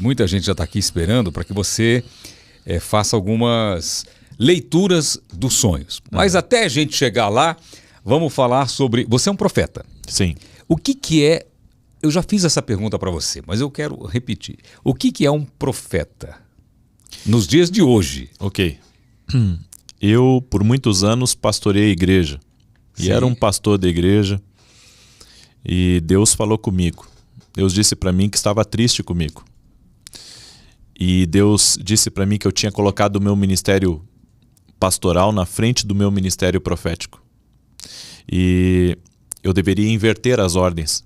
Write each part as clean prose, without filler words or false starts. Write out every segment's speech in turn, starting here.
Muita gente já está aqui esperando para que você faça algumas leituras dos sonhos. Mas até a gente chegar lá, vamos falar sobre... Você é um profeta. Sim. O que é... Eu já fiz essa pergunta para você, mas eu quero repetir. O que é um profeta nos dias de hoje? Ok. Eu, por muitos anos, pastorei a igreja. E era um pastor da igreja. E Deus falou comigo. Deus disse para mim que estava triste comigo. E Deus disse para mim que eu tinha colocado o meu ministério pastoral na frente do meu ministério profético. E eu deveria inverter as ordens.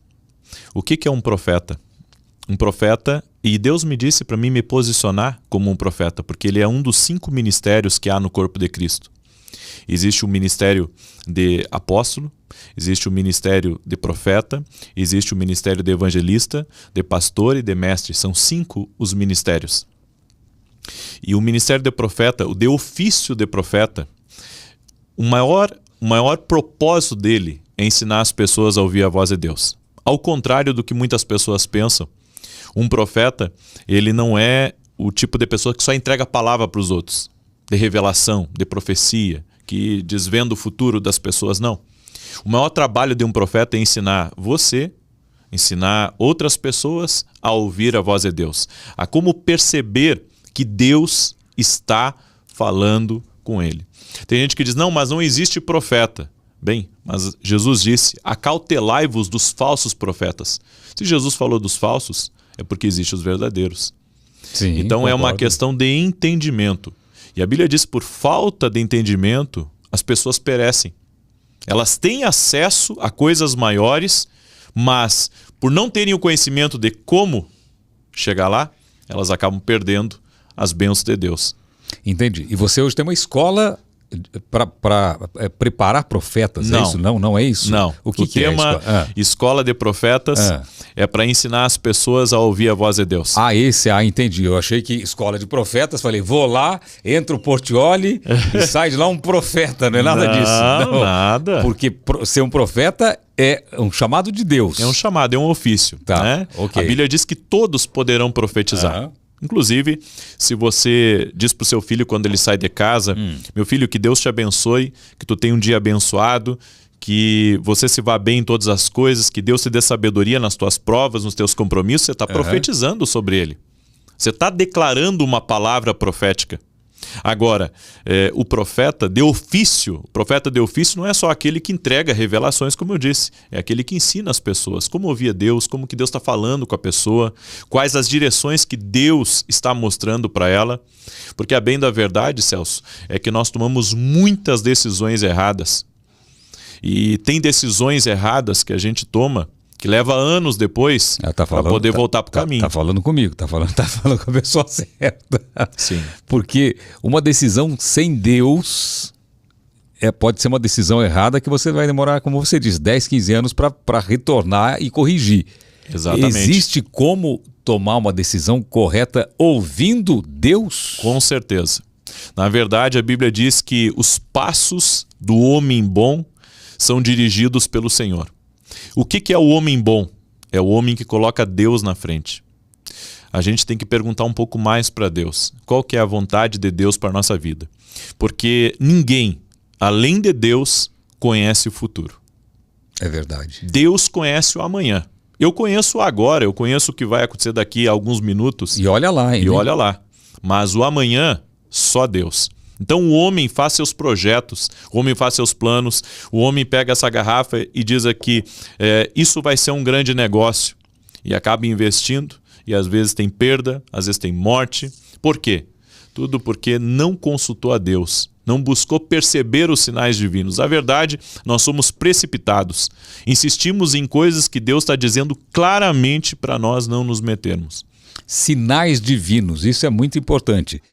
O que é um profeta? Um profeta, e Deus me disse para mim me posicionar como um profeta, porque ele é um dos 5 ministérios que há no corpo de Cristo. Existe o ministério de apóstolo, existe o ministério de profeta, existe o ministério de evangelista, de pastor e de mestre. São 5 os ministérios. E o ministério de profeta, o de ofício de profeta, o maior propósito dele é ensinar as pessoas a ouvir a voz de Deus. Ao contrário do que muitas pessoas pensam, um profeta, ele não é o tipo de pessoa que só entrega a palavra para os outros, de revelação, de profecia, que desvenda o futuro das pessoas, não. O maior trabalho de um profeta é ensinar você, ensinar outras pessoas a ouvir a voz de Deus, a como perceber que Deus está falando com ele. Tem gente que diz, não, mas não existe profeta. Bem, mas Jesus disse, acautelai-vos dos falsos profetas. Se Jesus falou dos falsos, é porque existem os verdadeiros. Sim, então concordo. É uma questão de entendimento. E a Bíblia diz, por falta de entendimento, as pessoas perecem. Elas têm acesso a coisas maiores, mas por não terem o conhecimento de como chegar lá, elas acabam perdendo as bênçãos de Deus. Entendi. E você hoje tem uma escola para preparar profetas, não. É isso? Não é isso? Não. O tema Escola de Profetas é para ensinar as pessoas a ouvir a voz de Deus. Entendi. Eu achei que escola de profetas, falei, vou lá, entra o Portioli e sai de lá um profeta, não é nada disso. Não, nada. Porque ser um profeta é um chamado de Deus. É um chamado, é um ofício. Tá, né? okay. A Bíblia diz que todos poderão profetizar. Inclusive, se você diz para o seu filho quando ele sai de casa, meu filho, que Deus te abençoe, que tu tenha um dia abençoado, que você se vá bem em todas as coisas, que Deus te dê sabedoria nas tuas provas, nos teus compromissos, você está profetizando sobre ele. Você está declarando uma palavra profética. Agora, o profeta de ofício não é só aquele que entrega revelações, como eu disse, é aquele que ensina as pessoas como ouvir a Deus, como que Deus está falando com a pessoa, quais as direções que Deus está mostrando para ela, porque a bem da verdade, Celso, é que nós tomamos muitas decisões erradas, e tem decisões erradas que a gente toma, que leva anos depois para poder voltar para o caminho. Tá falando comigo, tá falando com a pessoa certa. Sim. Porque uma decisão sem Deus pode ser uma decisão errada que você vai demorar, como você diz, 10, 15 anos para retornar e corrigir. Exatamente. Existe como tomar uma decisão correta ouvindo Deus? Com certeza. Na verdade, a Bíblia diz que os passos do homem bom são dirigidos pelo Senhor. O que é o homem bom? É o homem que coloca Deus na frente. A gente tem que perguntar um pouco mais para Deus. Qual que é a vontade de Deus para a nossa vida? Porque ninguém, além de Deus, conhece o futuro. É verdade. Deus conhece o amanhã. Eu conheço o agora, eu conheço o que vai acontecer daqui a alguns minutos. E olha lá, hein? E olha lá. Mas o amanhã, só Deus. Então o homem faz seus projetos, o homem faz seus planos, o homem pega essa garrafa e diz aqui, isso vai ser um grande negócio. E acaba investindo, e às vezes tem perda, às vezes tem morte. Por quê? Tudo porque não consultou a Deus, não buscou perceber os sinais divinos. A verdade, nós somos precipitados. Insistimos em coisas que Deus está dizendo claramente para nós não nos metermos. Sinais divinos, isso é muito importante.